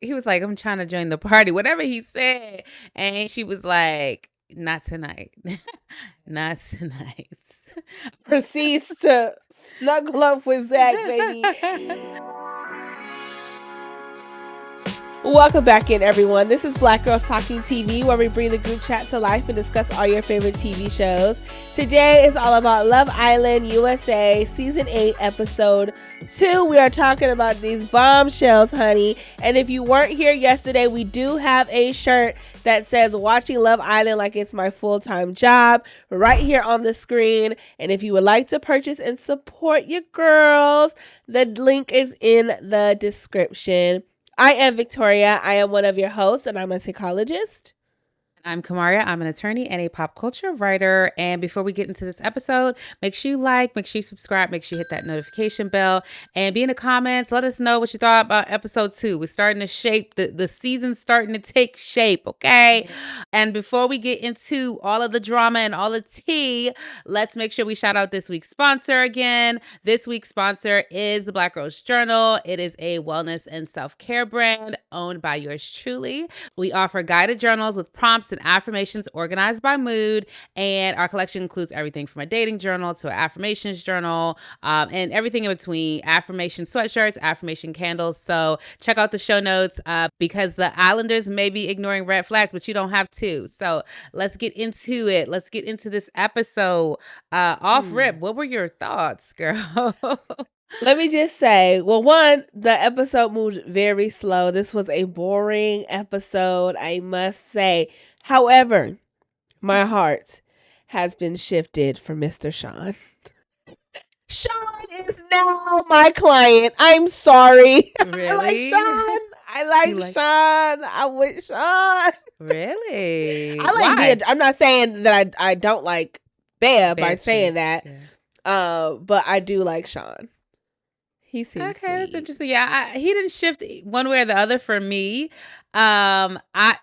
he was like, I'm trying to join the party, whatever he said. And she was like, not tonight. Not tonight. Proceeds to snuggle up with Zack, baby. Welcome back in, everyone. This is Black Girls Talking TV, where we bring the group chat to life and discuss all your favorite TV shows. Today is all about Love Island USA Season 8, Episode 2. We are talking about these bombshells, honey. And if you weren't here yesterday, we do have a shirt that says Watching Love Island Like It's My Full-Time Job right here on the screen. And if you would like to purchase and support your girls, the link is in the description. I am Victoria. I am one of your hosts, and I'm a psychologist. I'm Kamaria. I'm an attorney and a pop culture writer. And before we get into this episode, make sure you like, make sure you subscribe, make sure you hit that notification bell, and be in the comments. Let us know what you thought about episode 2. We're starting to shape, the season's starting to take shape, okay? And before we get into all of the drama and all the tea, let's make sure we shout out this week's sponsor again. This week's sponsor is the Black Girls Journal. It is a wellness and self-care brand owned by yours truly. We offer guided journals with prompts and affirmations organized by mood, and our collection includes everything from a dating journal to an affirmations journal, and everything in between. Affirmation sweatshirts, affirmation candles. So check out the show notes because the Islanders may be ignoring red flags, but you don't have to. So let's get into it. Let's get into this episode. Off rip, what were your thoughts, girl? Let me just say, well, one, the episode moved very slow. This was a boring episode, I must say. However, my heart has been shifted for Mr. Sean. Sean is now my client. I'm sorry. Really? I like Sean. I'm with Sean. Really? I like Why? I'm not saying that I don't like Bea by saying that. Yeah. But I do like Sean. He seems okay, that's sweet. interesting. Yeah, he didn't shift one way or the other for me.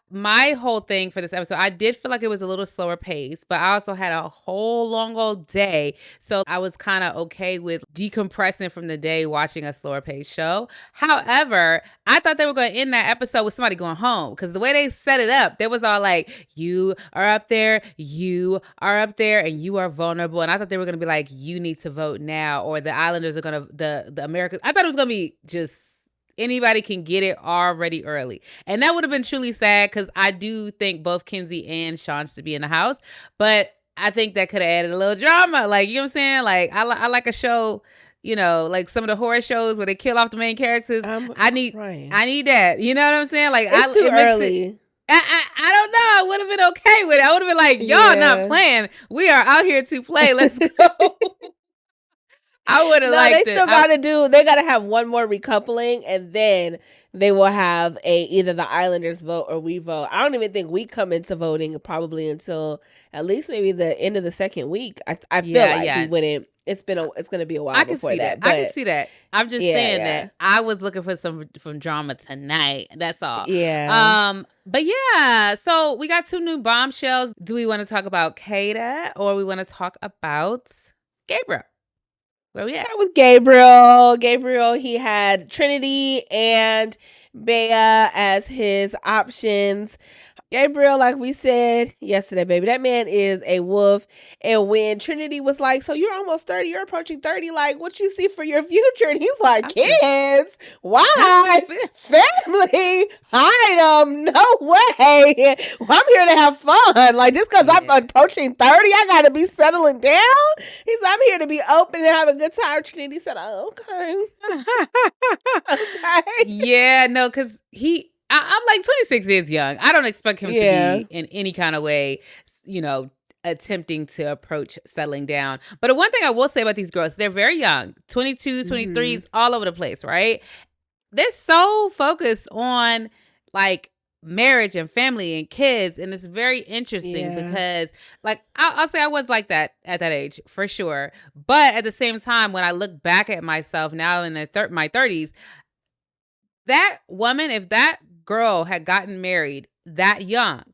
My whole thing for this episode, I did feel like it was a little slower pace, but I also had a whole long old day, so I was kind of okay with decompressing from the day watching a slower pace show. However, I thought they were going to end that episode with somebody going home, because the way they set it up, there was all like, you are up there, you are up there, and you are vulnerable. And I thought they were going to be like, you need to vote now, or the Islanders are going to, the Americans. I thought it was going to be just anybody can get it already early. And that would have been truly sad, because I do think both Kinsey and Sean should be in the house. But I think that could have added a little drama. Like, you know what I'm saying? Like, I like a show, you know, like some of the horror shows where they kill off the main characters. I need that. You know what I'm saying? Like, it's too early. I don't know. I would have been okay with it. I would have been like, y'all not playing. We are out here to play. Let's go. I would have liked it. They still they got to have one more recoupling, and then they will have either the Islanders vote or we vote. I don't even think we come into voting probably until at least maybe the end of the second week. I feel like we wouldn't. It's going to be a while before that. I can see that. I'm just saying that I was looking for some drama tonight. That's all. Yeah. But yeah, so we got 2 new bombshells. Do we want to talk about Kada, or we want to talk about Gabriel? Where we at? Start with Gabriel. Gabriel, he had Trinity and Bea as his options. Gabriel, like we said yesterday, baby, that man is a wolf. And when Trinity was like, so you're almost 30, you're approaching 30, like, what you see for your future? And he's like, kids, why? Family, item, no way. Well, I'm here to have fun. Like, just because I'm approaching 30, I got to be settling down. He's like, I'm here to be open and have a good time. Trinity said, oh, okay. Okay. Yeah, no, because I'm like, 26 is young. I don't expect him to be in any kind of way, you know, attempting to approach settling down. But the one thing I will say about these girls, they're very young, 22, 23s, all over the place, right? They're so focused on like marriage and family and kids, and it's very interesting because like I'll say I was like that at that age for sure. But at the same time, when I look back at myself now in my 30s, that woman, if that girl had gotten married that young,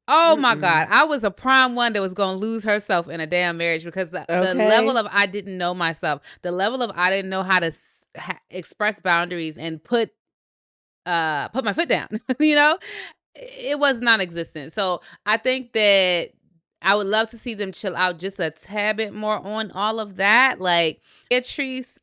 oh my God, I was a prime one that was going to lose herself in a damn marriage, because the level of I didn't know myself, the level of I didn't know how to express boundaries and put put my foot down, you know? It was non-existent. So I think that I would love to see them chill out just a tad bit more on all of that. Like Beatrice,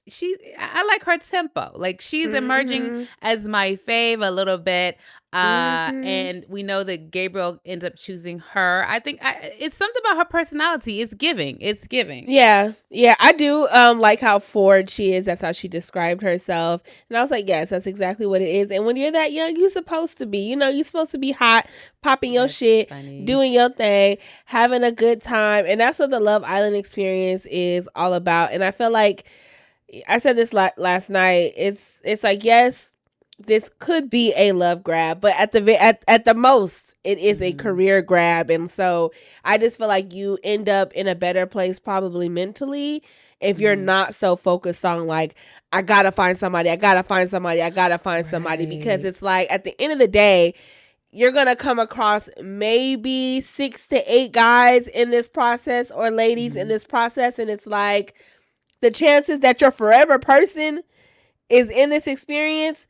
I like her tempo. Like she's emerging Mm-hmm. as my fave a little bit. Mm-hmm. And we know that Gabriel ends up choosing her. I think it's something about her personality. It's giving. It's giving. Yeah, yeah, I do like how forward she is. That's how she described herself. And I was like, yes, that's exactly what it is. And when you're that young, you're supposed to be. You're supposed to be hot, popping your That's shit, funny. doing your thing, having a good time. And that's what the Love Island experience is all about. And I feel like I said this last night. It's like, yes, this could be a love grab, but at the most, it is a career grab. And so I just feel like you end up in a better place, probably mentally, if you're not so focused on like, I gotta find somebody, I gotta find somebody, I gotta find somebody, because it's like at the end of the day, you're gonna come across maybe 6 to 8 guys in this process, or ladies in this process, and it's like the chances that your forever person is in this experience,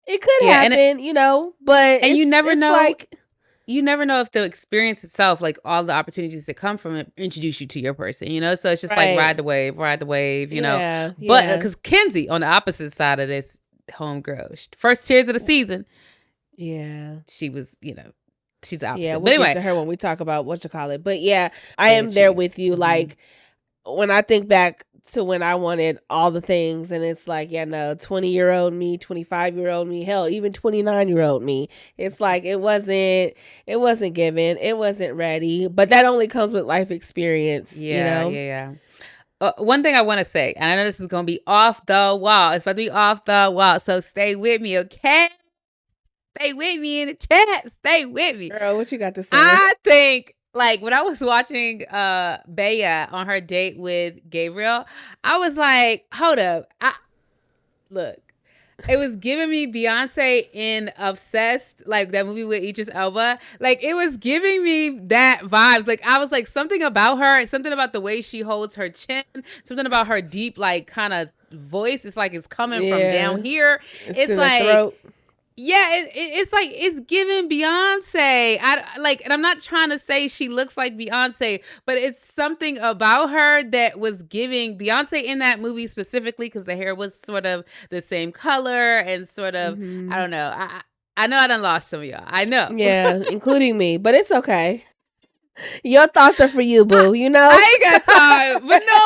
it could Yeah, happen, but and it's like, you never know if the experience itself, like all the opportunities that come from it, introduce you to your person, So it's just like right. ride the wave, Yeah, But yeah. because Kinsey on the opposite side of this homegirl, first tears of the season, Yeah. she was, she's the opposite. Yeah, But we'll get anyway, to her when we talk about what you call it. But yeah, I am there Beatrice. with you. Like, when I think back to when I wanted all the things, and it's like, yeah, no, 20-year-old me, 25-year-old me, hell, even 29-year-old me. It's like it wasn't given, it wasn't ready. But that only comes with life experience, Yeah. One thing I want to say, and I know this is going to be off the wall. It's about to be off the wall. So stay with me, okay? Stay with me in the chat. Stay with me. Girl, what you got to say? I think like when I was watching Bea on her date with Gabriel, I was like, hold up. Look. It was giving me Beyonce in Obsessed, like that movie with Idris Elba. Like it was giving me that vibes. Like I was like, something about her, something about the way she holds her chin, something about her deep, like kind of voice. It's like it's coming from down here. It's in like the throat. yeah, it's like it's giving Beyonce. And I'm not trying to say she looks like Beyonce, but it's something about her that was giving Beyonce in that movie specifically, because the hair was sort of the same color and sort of I don't know. I know I done lost some of y'all. I know. Yeah, including me, but it's okay. Your thoughts are for you, boo. I ain't got time. But no,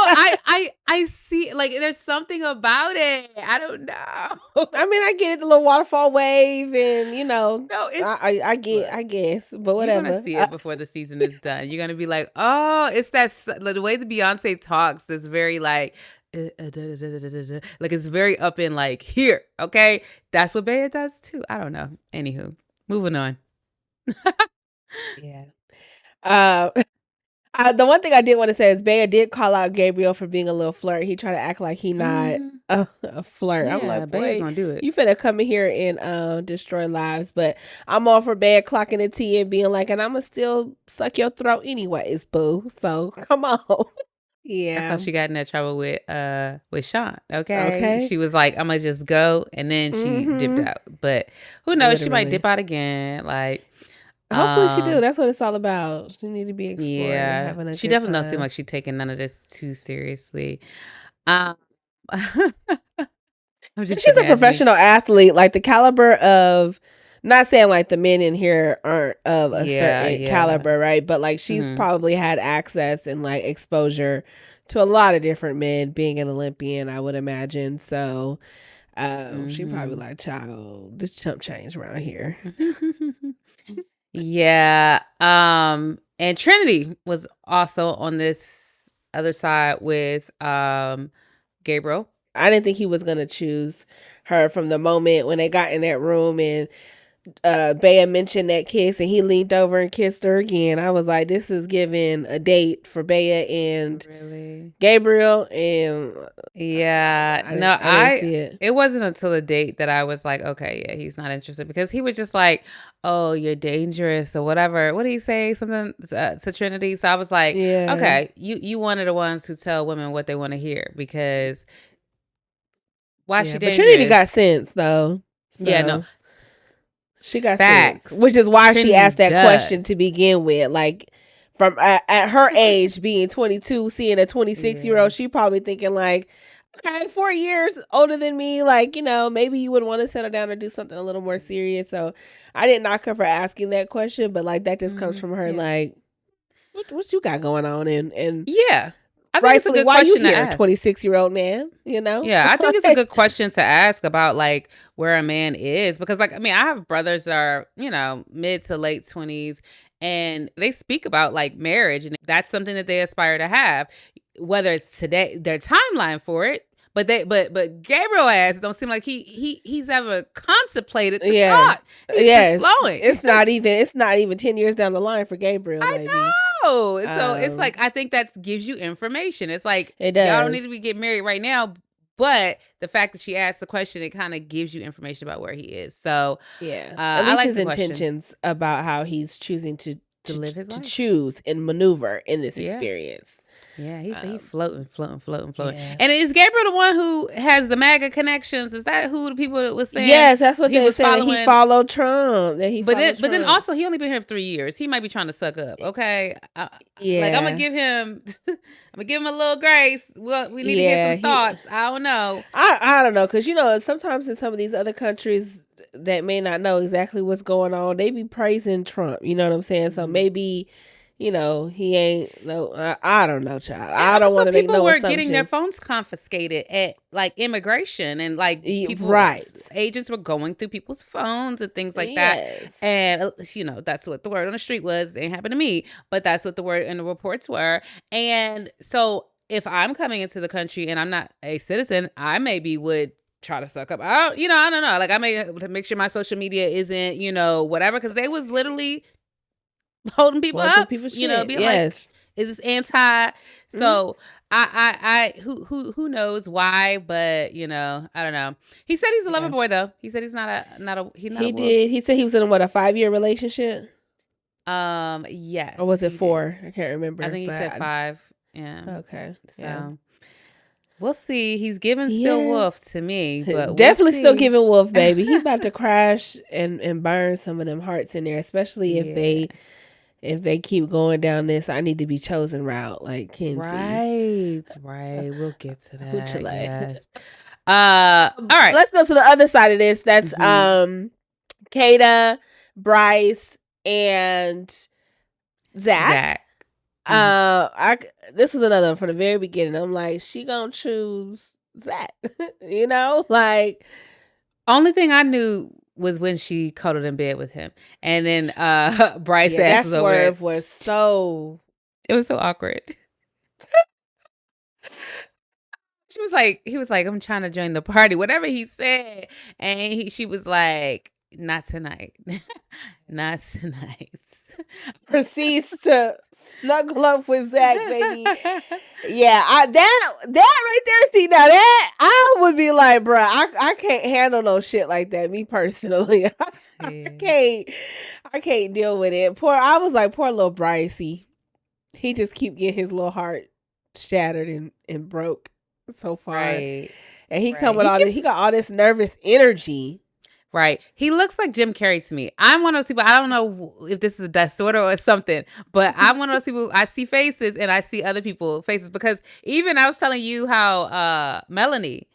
I see, like there's something about it. I don't know. I mean, I get it, the little waterfall wave, and No, it's I guess, but whatever. You're gonna see it before the season is done. You're gonna be like, oh, it's the way the Beyonce talks is very like, like it's very up in like here. Okay, that's what Bea does too. I don't know. Anywho, moving on. Yeah. The one thing I did want to say is Bea did call out Gabriel for being a little flirt. He tried to act like he not a flirt. I'm like, boy, gonna do it. You finna come in here and destroy lives. But I'm all for Bea clocking the tea and being like, and I'ma still suck your throat anyways, boo. So come on. That's how she got in that trouble with Sean. Okay. She was like, I'm gonna just go, and then she dipped out. But who knows? She might dip out again. Like hopefully she do. That's what it's all about. She need to be exploring. Yeah, having a she good definitely time. don't seem like she's taking none of this too seriously. She's a professional athlete, like the caliber of. Not saying like the men in here aren't of a certain caliber, right? But like she's probably had access and like exposure to a lot of different men, being an Olympian, I would imagine. So she probably like, child, this chump change around here. Yeah. And Trinity was also on this other side with Gabriel. I didn't think he was gonna choose her from the moment when they got in that room and Bea mentioned that kiss and he leaned over and kissed her again. I was like, this is giving a date for Bea and Gabriel. And I see it. It wasn't until the date that I was like, okay, yeah, he's not interested, because he was just like, oh, you're dangerous or whatever. What did he say? Something to Trinity. So I was like, okay, you one of the ones who tell women what they want to hear, because why she dangerous? But Trinity got sense though. Yeah, no. So she got sense, Facts. which is why she Trinity asked that does. question to begin with. Like, from at her age, being 22, seeing a 26-year-old, she probably thinking like, okay, 4 years older than me, like, you know, maybe you would want to settle down or do something a little more serious. So I didn't knock her for asking that question, but like that just comes from her, like, what you got going on, and yeah, I think rightfully, it's a good why you question to here, ask. 26-year-old man, you know? Yeah, I think it's a good question to ask about like where a man is, because like, I mean, I have brothers that are, you know, mid to late 20s, and they speak about like marriage, and that's something that they aspire to have, whether it's today, their timeline for it. But Gabriel ass don't seem like he's ever contemplated the thought. He's just flowing. It's not even 10 years down the line for Gabriel, I baby. know. So it's like, I think that gives you information. It's like, it does. Y'all don't need to be getting married right now, but the fact that she asked the question, it kind of gives you information about where he is. So yeah, at least I like his intentions about how he's choosing to live his life, to choose and maneuver in this experience. Yeah, he's floating. Yeah. And is Gabriel the one who has the MAGA connections? Is that who the people was saying? Yes, that's what they was saying. Following. He followed Trump. But then also he only been here for 3 years. He might be trying to suck up. Okay, yeah. Like I'm gonna give him a little grace. Well, we need to get some thoughts. I don't know. I don't know, because you know sometimes in some of these other countries that may not know exactly what's going on, they be praising Trump. You know what I'm saying? So maybe, you know, he ain't no. I don't know, child. I don't want to make no assumptions. People were getting their phones confiscated at like immigration, and like people, agents were going through people's phones and things like that. And you know, that's what the word on the street was. It didn't happen to me, but that's what the word in the reports were. And so, if I'm coming into the country and I'm not a citizen, I maybe would try to suck up. I don't know. Like I may make sure my social media isn't, you know, whatever, because they was literally holding people up, you know, being like, is this anti? So I who knows why, but you know, I don't know. He said he's a lover boy though. He said he's not a he did. He said he was in a 5-year relationship? Yes. Or was it 4? I can't remember. I think he said 5. Yeah. Okay. So we'll see. He's giving still wolf to me, but definitely still giving wolf, baby. He about to crash and burn some of them hearts in there, especially if they keep going down this I need to be chosen route, like Kinsey. Right. We'll get to that. Yes. All right. Let's go to the other side of this. That's Kada, Bryce, and Zack. This was another one from the very beginning. I'm like, she gonna choose Zack. You know, like, only thing I knew was when she cuddled in bed with him, and then Bryce ass was over there. Was so. It was so awkward. He was like, I'm trying to join the party, whatever he said, and she was like, not tonight, not tonight. Proceeds to snuggle up with Zack, baby. Yeah, that right there. See, now that I would be like, bruh, I can't handle no shit like that. Me personally, I can't deal with it. I was like, poor little Brycey. He just keep getting his little heart shattered and broke so far, and he come with he got all this nervous energy. Right. He looks like Jim Carrey to me. I'm one of those people, I don't know if this is a disorder or something, but I'm one of those people, I see faces and I see other people's faces, because even I was telling you how Melanie,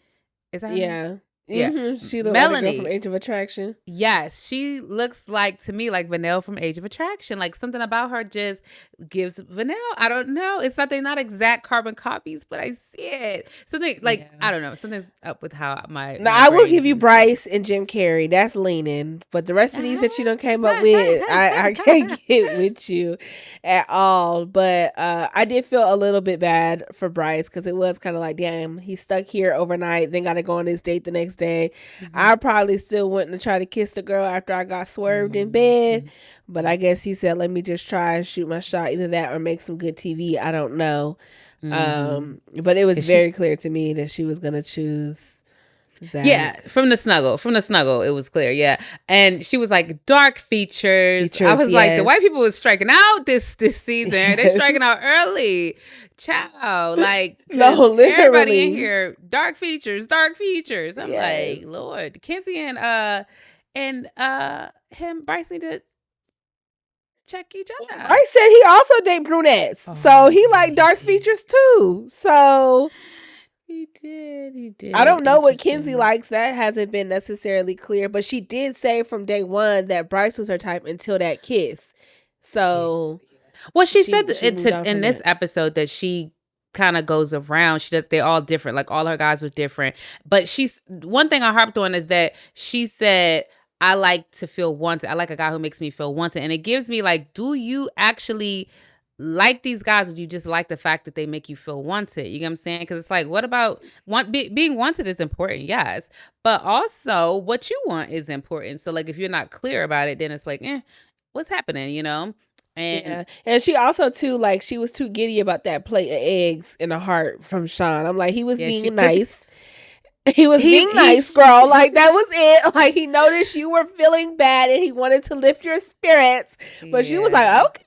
is that her name? Yeah. Mm-hmm. She looks like the girl from Age of Attraction. Yes, she looks like, to me, like Vanille from Age of Attraction. Like something about her just gives Vanille. I don't know. It's not exact carbon copies, but I see it. Something like, I don't know. Something's up with how my. Now, I will give you Bryce and Jim Carrey. That's leaning. But the rest of these that you done came up with, I can't get with you at all. But I did feel a little bit bad for Bryce, because it was kind of like, damn, he's stuck here overnight, then got to go on this date the next day. I probably still went to try to kiss the girl after I got swerved in bed, but I guess he said, let me just try and shoot my shot, either that or make some good TV. I don't know. But it was very clear to me that she was gonna choose Zack. Yeah, from the snuggle, it was clear. Yeah, and she was like dark features. I was like, the white people was striking out this season. Yes. They striking out early. Ciao, like no, literally. Everybody in here, dark features. I'm like, Lord, Kinsey and him, Bryce need to check each other out. Bryce said he also date brunettes, so he like dark features too. So. He did. I don't know what Kinsey likes. That hasn't been necessarily clear, but she did say from day one that Bryce was her type until that kiss. So, well, she said in this episode that she kind of goes around. They're all different. Like all her guys were different. But one thing I harped on is that she said, I like to feel wanted. I like a guy who makes me feel wanted. And it gives me like, do you actually like these guys, or do you just like the fact that they make you feel wanted? You know what I'm saying? Because it's like, what about being wanted is important, yes, but also what you want is important. So like, if you're not clear about it, then it's like, what's happening? You know? And she also too, like, she was too giddy about that plate of eggs and a heart from Sean. I'm like, he was being nice. He was being nice, girl. Like, that was it. Like, he noticed you were feeling bad and he wanted to lift your spirits, but she was like, okay.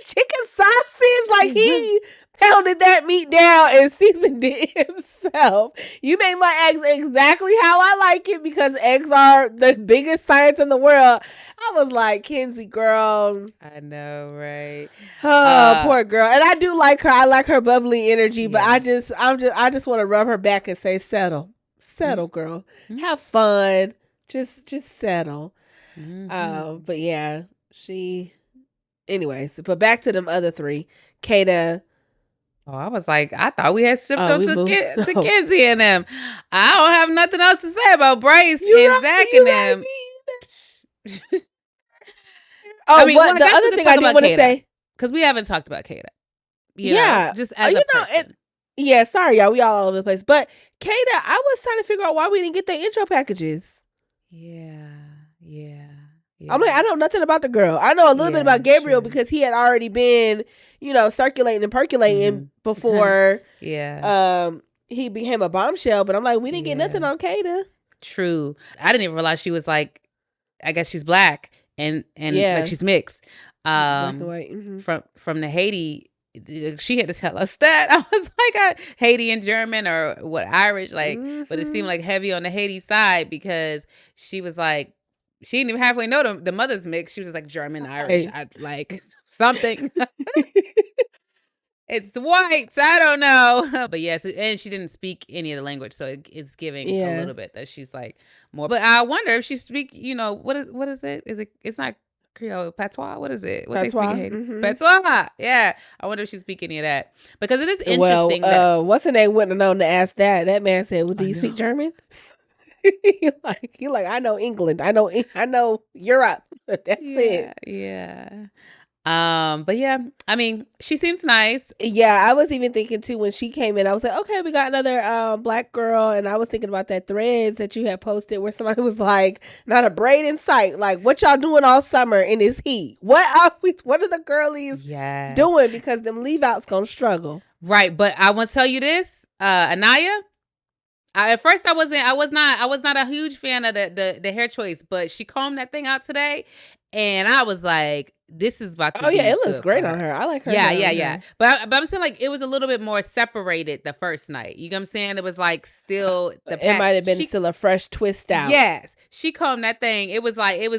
Chicken sausage, like he pounded that meat down and seasoned it himself. You made my eggs exactly how I like it because eggs are the biggest science in the world. I was like, Kinsey, girl. I know, right? Oh, poor girl. And I do like her. I like her bubbly energy, but I just want to rub her back and say, settle, girl. Have fun. Just settle. But yeah, anyways, but back to them other three. Kada. Oh, I was like, I thought we had shipped them to Kinsey and them. I don't have nothing else to say about Bryce and Zack and them. I mean, the other thing I did want to say, because we haven't talked about Kada. Yeah, just as a person. Sorry, y'all, we all over the place. But Kada, I was trying to figure out why we didn't get the intro packages. Yeah. I'm like, I know nothing about the girl. I know a little bit about Gabriel because he had already been, circulating and percolating before he became a bombshell. But I'm like, we didn't get nothing on Kada. True. I didn't even realize she was like, I guess she's black and like she's mixed. Black and white. From the Haiti, she had to tell us that. I was like, Haiti and German or what, Irish, like, but it seemed like heavy on the Haiti side because she was like, she didn't even halfway know the mother's mix. She was like German, Irish, like something. It's whites. I don't know. But yes, and she didn't speak any of the language. So it's giving a little bit that she's like more. But I wonder if she speak, what is it? It's not Creole, patois? What is it? What patois. They speak in Haiti? Patois. Yeah. I wonder if she speak any of that. Because it is interesting. Well, what's her name wouldn't have known to ask that. That man said, well, do you speak German? He like, I know England. I know Europe. That's it. Yeah. But yeah, I mean, she seems nice. Yeah, I was even thinking too when she came in, I was like, okay, we got another black girl, and I was thinking about that threads that you had posted where somebody was like, not a braid in sight. Like, what y'all doing all summer in this heat? What are the girlies doing? Because them leave outs gonna struggle. Right, but I want to tell you this, Anaya. At first, I was not a huge fan of the hair choice, but she combed that thing out today, and I was like, this is about to be it looks great on her. I like her. Yeah. But I'm saying, like, it was a little bit more separated the first night. You know what I'm saying? It was like still it might have been still a fresh twist out. Yes, she combed that thing. It was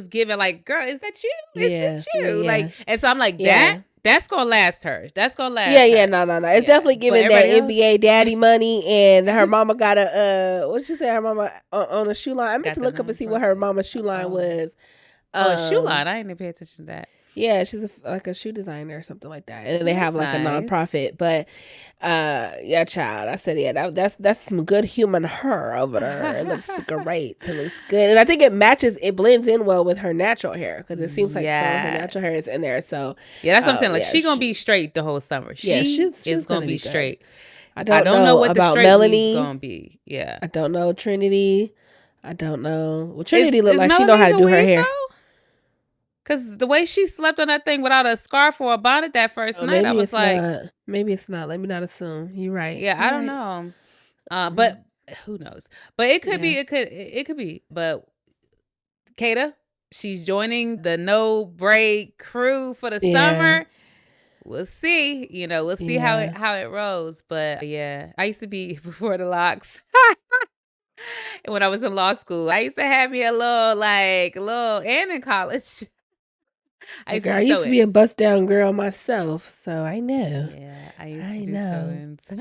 giving like, girl, is that you? Is it you? Like, and so I'm like, that's gonna last her. That's gonna last. Yeah. No. It's definitely giving that NBA daddy money, and her mama got a what she say? Her mama on a shoe line. I meant to look up and see what her mama's shoe line was. A shoe line. I didn't pay attention to that. Yeah, she's like a shoe designer or something like that, and they have like a nonprofit. But child, I said that's some good human hair over there. It looks great. It looks good, and I think it blends in well with her natural hair because it seems like some of her natural hair is in there. So that's what I'm saying. Like she's gonna be straight the whole summer. She's gonna be straight. I don't know what about the Melanie gonna be. Yeah, I don't know Trinity. I don't know. Well, Trinity looked like she know how to do her hair. Because the way she slept on that thing without a scarf or a bonnet that first night, I was like... Maybe it's not. Let me not assume. You're right. Yeah, I don't know. But who knows? But it could be. Yeah. It could be. But Kada, she's joining the no break crew for the Yeah. summer. We'll see. We'll see Yeah. how it rolls. But yeah, I used to be before the locks. When I was in law school, I used to have me and in college. I used to Girl, do I used to be a sew-ins. bust down girl myself, so I know. Yeah, I used I to do know. sew-ins.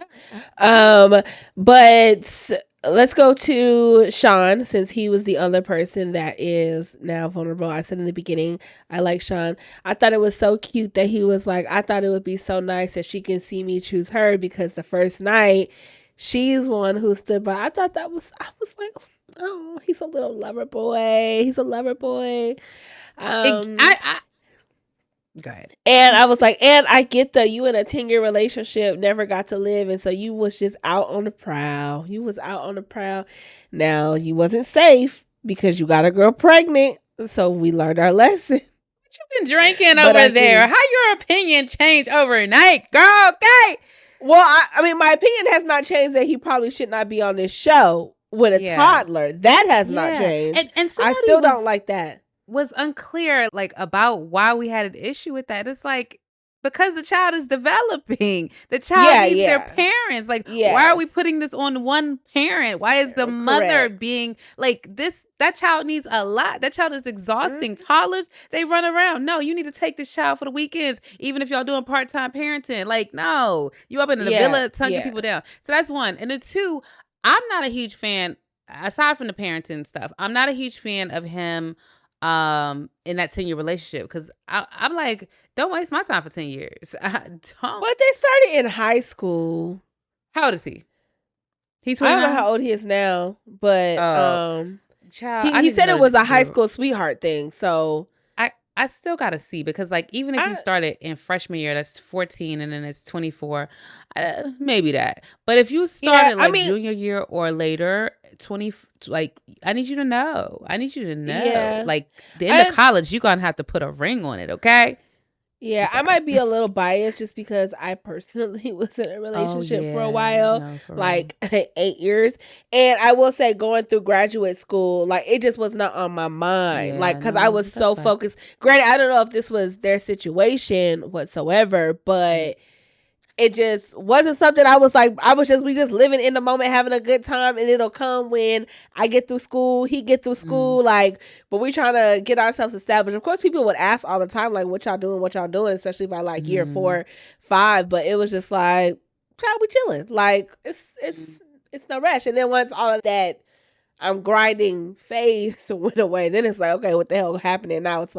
Um, but let's go to Sean since he was the other person that is now vulnerable. I said in the beginning, I like Sean. I thought it was so cute that he was like, I thought it would be so nice that she can see me choose her because the first night she's one who stood by. I was like, oh, he's a little lover boy. He's a lover boy. Go ahead. And I was like, and I get that you in a 10-year relationship, never got to live. And so you was just out on the prowl. You was out on the prowl. Now, you wasn't safe because you got a girl pregnant. So we learned our lesson. What you been drinking over there? How your opinion changed overnight, girl? Okay. Well, I mean, my opinion has not changed that he probably should not be on this show with a toddler. That has not changed. And I still don't like that. Was unclear about why we had an issue with that. It's because the child is developing. The child needs their parents. Why are we putting this on one parent? Why is the mother being this? That child needs a lot. That child is exhausting. Toddlers, they run around. No, you need to take this child for the weekends, even if y'all doing part-time parenting. No, you up in the villa tugging people down. So that's one. And then two, I'm not a huge fan, aside from the parenting stuff, I'm not a huge fan of him in that 10-year relationship, because I'm like, don't waste my time for 10 years. I don't. But they started in high school. How old is he? He's 29? I don't know how old he is now, but child, he said it was a high school sweetheart thing. So I still gotta see, because even if you started in freshman year, that's 14, and then it's 24, maybe that. But if you started junior year or later, 20, I need you to know. I need you to know. Yeah. The end of college, you're gonna have to put a ring on it, okay? Yeah, I might be a little biased just because I personally was in a relationship for a while, 8 years. And I will say, going through graduate school, it just was not on my mind. Because I was so focused. Granted, I don't know if this was their situation whatsoever, but it just wasn't something I was we just living in the moment, having a good time, and it'll come when I get through school, he get through school, but we trying to get ourselves established. Of course, people would ask all the time, what y'all doing, especially by year 4, 5, but it was just child, we chilling. It's no rush. And then once all of that I'm grinding phase went away, then it's okay, what the hell happening now? It's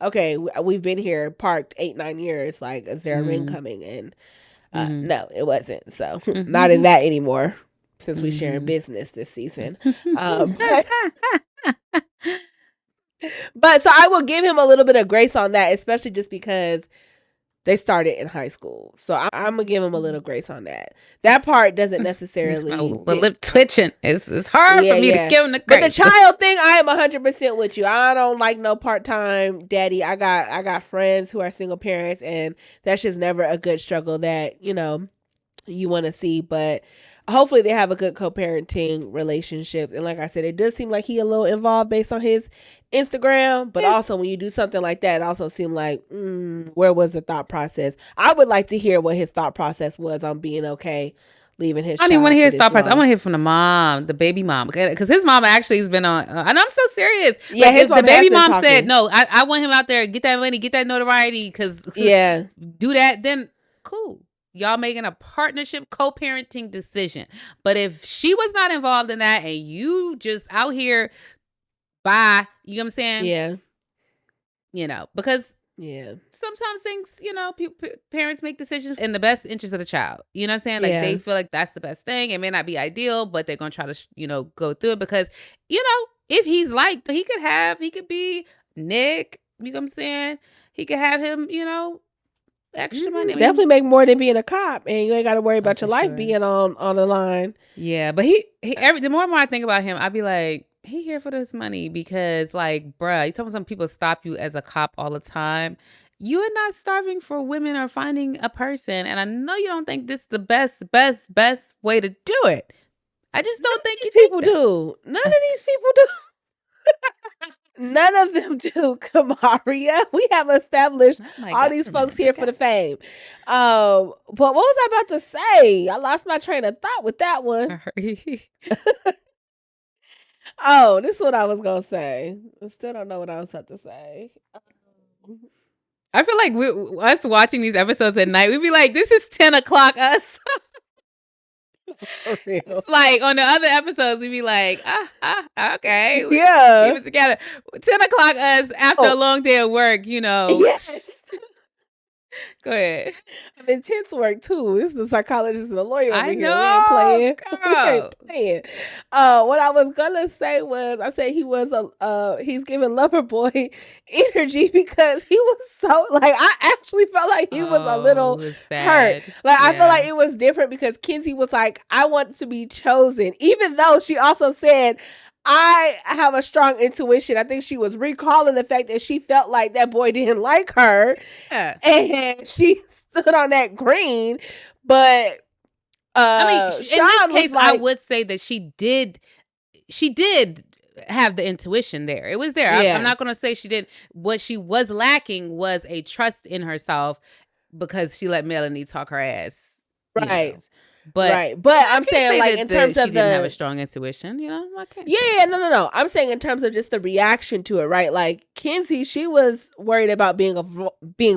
okay, we've been here parked 8-9 years, is there a ring coming? And no, it wasn't. So not in that anymore, since we sharing business this season. But so I will give him a little bit of grace on that, especially just because they started in high school. So I'm going to give him a little grace on that. That part doesn't necessarily... The lip twitching. It's hard for me to give him the grace. But the child thing, I am 100% with you. I don't like no part-time daddy. I got friends who are single parents, and that's just never a good struggle that, you want to see. But hopefully they have a good co-parenting relationship. And like I said, it does seem like he a little involved based on his Instagram, but also when you do something like that, it also seemed where was the thought process? I would like to hear what his thought process was on being okay leaving his child. I don't even want to hear his thought process. I want to hear from the mom, the baby mom, because his mom actually has been on, and I'm so serious. Yeah, his mom, the baby mom said, no, I want him out there, get that money, get that notoriety, because do that, then cool. Y'all making a partnership co-parenting decision. But if she was not involved in that and you just out here, bye, you know what I'm saying? Yeah. Because sometimes things, parents make decisions in the best interest of the child. You know what I'm saying? They feel like that's the best thing. It may not be ideal, but they're going to try to, go through it because, if he's he could be Nick, you know what I'm saying? He could have him, extra money. Definitely make more than being a cop, and you ain't got to worry about your life being on the line. Yeah, but the more and more I think about him, I be like, he here for this money because, bruh, you talking some people stop you as a cop all the time. You are not starving for women or finding a person, and I know you don't think this is the best way to do it. I just don't think you People think that. do. None of these people do. None of them do, Kamaria. We have established Not my all these folks government. here for the fame. But what was I about to say? I lost my train of thought with that one. Sorry. Oh, this is what I was gonna say. I still don't know what I was about to say. I feel like us watching these episodes at night, we'd be like, this is 10 o'clock us. For real. It's like on the other episodes, we'd be like, okay. Yeah. Keep it together. 10 o'clock us after a long day of work, you know. Yes. Go ahead. Intense work too. This is the psychologist and the lawyer over I here. know, We ain't playing. girl. We ain't playing. What I was gonna say was, I said he was he's giving lover boy energy because he was so like, I actually felt like he was a little hurt. Like I feel like it was different because Kinsey was like, I want to be chosen, even though she also said, I have a strong intuition. I think she was recalling the fact that she felt like that boy didn't like her. Yeah. And she stood on that green. But I mean, Sean in this case, like, I would say that she did have the intuition there. It was there. Yeah. I'm not going to say she did. What she was lacking was a trust in herself because she let Melanie talk her ass. Right. You know. But I'm saying like in terms of she didn't have a strong intuition, you know. I can't. Yeah, no. I'm saying in terms of just the reaction to it, right? Like Kinsey, she was worried about being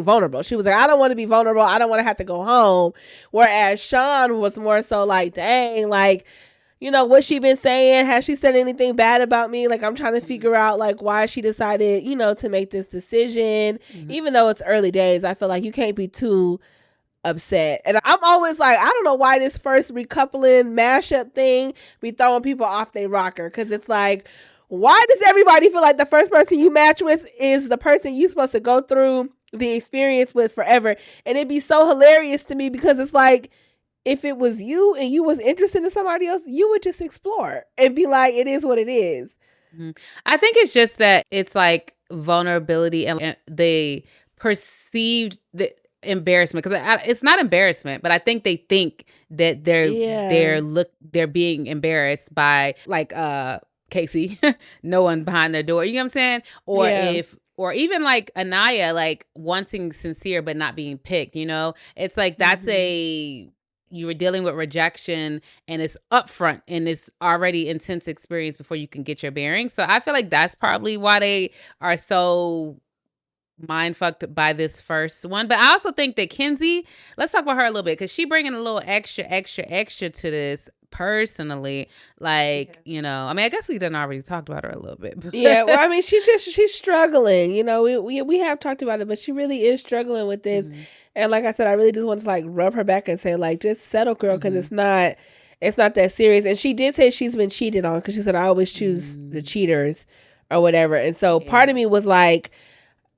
vulnerable. She was like, I don't want to be vulnerable. I don't want to have to go home. Whereas Sean was more so like, dang, like, you know, what's she been saying? Has she said anything bad about me? Like, I'm trying to figure out like why she decided, you know, to make this decision. Even though it's early days, I feel like you can't be too upset. And I'm always like, I don't know why this first recoupling mashup thing be throwing people off their rocker, because it's like, why does everybody feel like the first person you match with is the person you're supposed to go through the experience with forever? And it'd be so hilarious to me because it's like, if it was you and you was interested in somebody else, you would just explore and be like, it is what it is. I think it's just that it's like vulnerability and they perceived the embarrassment, because it's not embarrassment, but I think they think that they're being embarrassed by like Casey, no one behind their door, you know what I'm saying? Or even like Anaya, like wanting Sincere but not being picked, you know? It's like that's you were dealing with rejection and it's upfront and it's already intense experience before you can get your bearings. So I feel like that's probably why they are so mind fucked by this first one. But I also think that Kinsey, let's talk about her a little bit, because she bringing a little extra to this personally. Like, you know, I mean, I guess we done already talked about her a little bit. Yeah, well, I mean, she's struggling. You know, we have talked about it, but she really is struggling with this. And like I said, I really just want to like rub her back and say like, just settle, girl, because it's not that serious. And she did say she's been cheated on, because she said, I always choose the cheaters or whatever. And so part of me was like,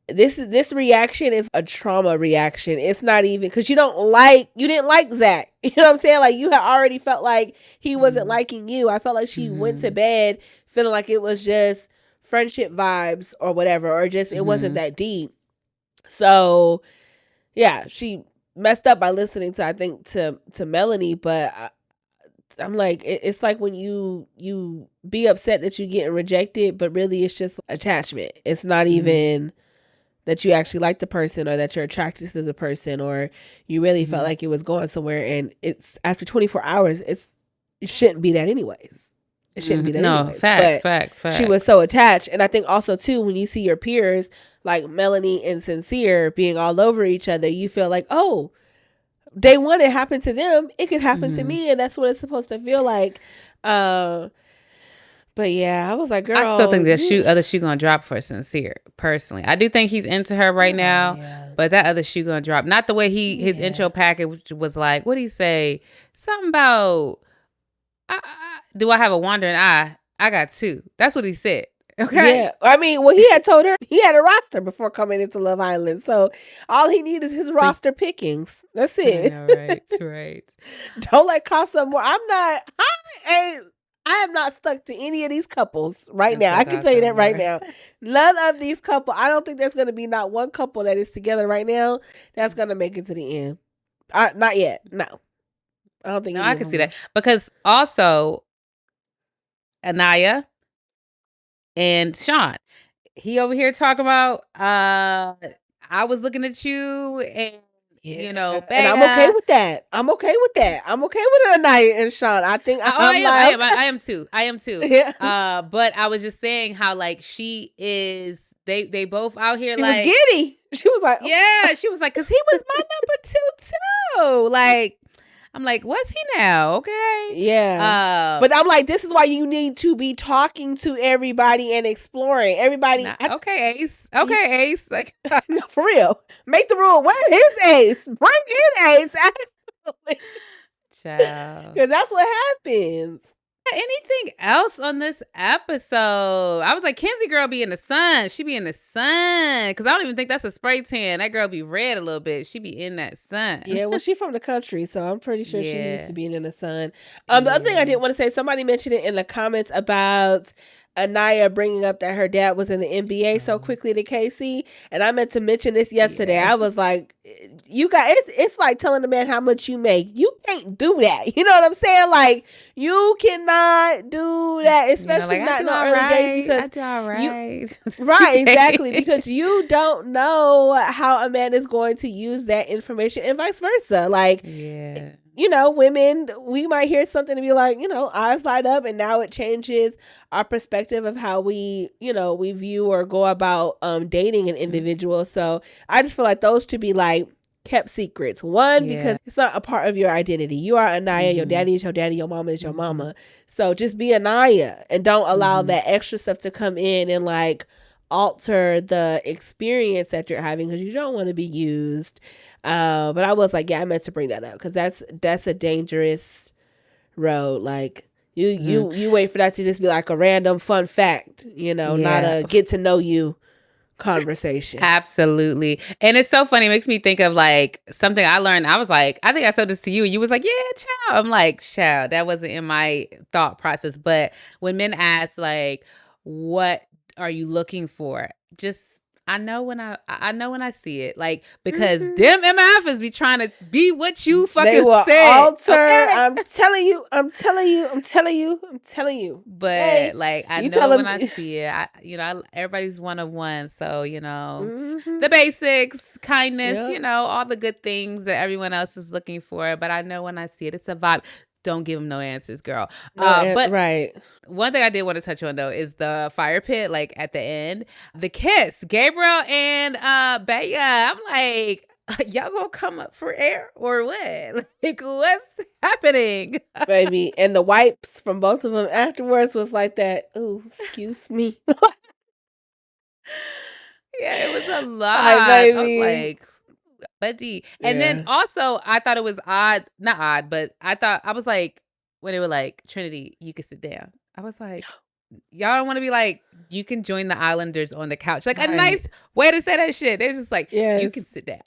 this reaction is a trauma reaction. It's not even because you didn't like Zack. You know what I'm saying? Like, you had already felt like he wasn't liking you. I felt like she went to bed feeling like it was just friendship vibes or whatever, or just it wasn't that deep. So yeah, she messed up by listening to, I think, to Melanie. But I'm like, it's like when you be upset that you getting rejected, but really it's just attachment. It's not even that you actually like the person or that you're attracted to the person or you really felt like it was going somewhere. And it's after 24 hours, it shouldn't be that anyways. It shouldn't be that anyways. Facts. She was so attached. And I think also too, when you see your peers like Melanie and Sincere being all over each other, you feel like, oh, day one, it happened to them. It could happen to me. And that's what it's supposed to feel like. But yeah, I was like, girl, I still think the other shoe gonna drop for Sincere. Personally, I do think he's into her right now, but that other shoe gonna drop. Not the way his intro package was like. What did he say? Something about, do I have a wandering eye? I got two. That's what he said. Okay. Yeah, I mean, well, he had told her he had a roster before coming into Love Island, so all he needs is his roster pickings. That's it. Right. Don't let cost some more. I am not stuck to any of these couples right now. I can tell you that right now. None of these couples. I don't think there's going to be not one couple that is together right now that's going to make it to the end. Not yet. No. I don't think. No, I can see that, because also Anaya and Sean. He over here talking about I was looking at you and you know, and I'm okay Beta. with that. I'm okay with that. I'm okay with Anaya and Sean. I think I am too. I am too. Yeah. But I was just saying how like she is. They both out here She like was giddy. She was like, yeah. She was like, cause he was my number 2 too. Like I'm like, what's he now? Okay. yeah. But I'm like, this is why you need to be talking to everybody and exploring. Everybody. Okay, Ace. Okay, Ace. Like no, for real. Make the rule. Where is Ace? Bring in Ace. Child. Because that's what happens. Anything else on this episode? I was like, Kinsey girl be in the sun. She be in the sun. Because I don't even think that's a spray tan. That girl be red a little bit. She be in that sun. Yeah, well, she's from the country, so I'm pretty sure she's used to being in the sun. The other thing I did want to say, somebody mentioned it in the comments about Anaya bringing up that her dad was in the NBA so quickly to Casey. And I meant to mention this yesterday. I was like, you guys, it's like telling a man how much you make. You can't do that. You know what I'm saying? Like, you cannot do that, especially not in the early days. Because I do all right. Right, exactly. Because you don't know how a man is going to use that information and vice versa. Like, you know, women, we might hear something and be like, you know, eyes light up, and now it changes our perspective of how we, you know, we view or go about dating an individual. So I just feel like those should be like kept secrets. One, because it's not a part of your identity. You are Anaya, your daddy is your daddy, your mama is your mama. So just be Anaya and don't allow that extra stuff to come in and like alter the experience that you're having, because you don't want to be used. But I was like, yeah, I meant to bring that up because that's a dangerous road. Like you wait for that to just be like a random fun fact, you know, not a get to know you conversation. Absolutely. And it's so funny. It makes me think of like something I learned. I was like, I think I said this to you. You was like, yeah, child. I'm like, child, that wasn't in my thought process. But when men ask like, what are you looking for? Just I know when I see it, like, because them MFs be trying to be what you fucking they will said. Alter. Okay? I'm telling you. But hey, like, I know when I see it, everybody's one of one. So, you know, the basics, kindness, you know, all the good things that everyone else is looking for. But I know when I see it, it's a vibe. Don't give them no answers, girl. But right. One thing I did want to touch on though is the fire pit, like at the end, the kiss, Gabriel and Bea. I'm like, y'all gonna come up for air or what? Like, what's happening, baby? And the wipes from both of them afterwards was like that. Oh, excuse me. Yeah, it was a lot. I was like, buddy. And then also, I thought it was not odd, but I was like, when they were like, Trinity, you can sit down. I was like, y'all don't want to be like, you can join the Islanders on the couch. Like a nice way to say that shit. They're just like, you can sit down.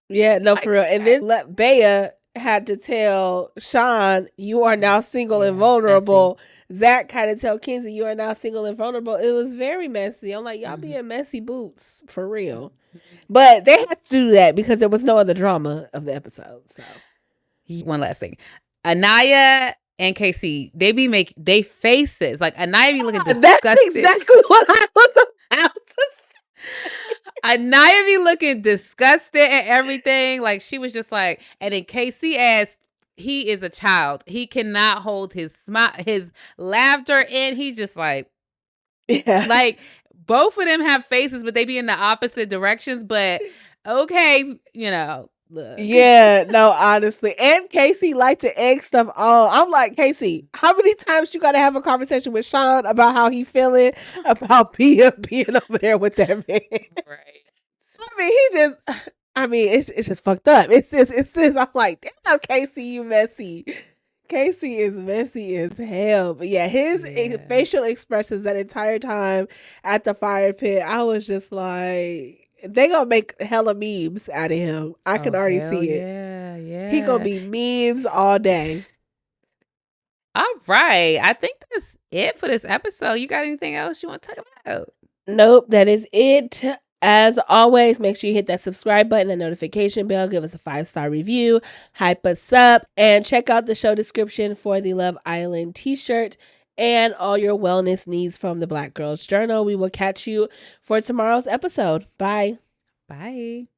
Yeah, no, for real. And then Bea had to tell Sean, you are now single and vulnerable. Zack kind of tell Kinsey, you are now single and vulnerable. It was very messy. I'm like, y'all be in messy boots, for real. But they had to do that because there was no other drama of the episode. So, one last thing. Anaya and Casey, they faces. Like, Anaya be looking disgusted. That's exactly what I was about to say. Anaya be looking disgusted and everything. Like, she was just like, and then Casey asked, he is a child. He cannot hold his smile, his laughter in. He's just like, like, both of them have faces, but they be in the opposite directions. But okay, you know. Look. Yeah, no, honestly. And Casey like to egg stuff on. I'm like, Casey, how many times you gotta have a conversation with Sean about how he feeling about being over there with that man? Right. I mean, it's just fucked up. It's this. I'm like, damn, Casey, you messy. Casey is messy as hell. But yeah, his facial expressions that entire time at the fire pit, I was just like, they gonna make hella memes out of him. I can already see it. Yeah. He gonna be memes all day. All right. I think that's it for this episode. You got anything else you want to talk about? Nope, that is it. As always, make sure you hit that subscribe button, the notification bell, give us a 5-star review, hype us up, and check out the show description for the Love Island t-shirt and all your wellness needs from the Black Girls Journal. We will catch you for tomorrow's episode. Bye. Bye.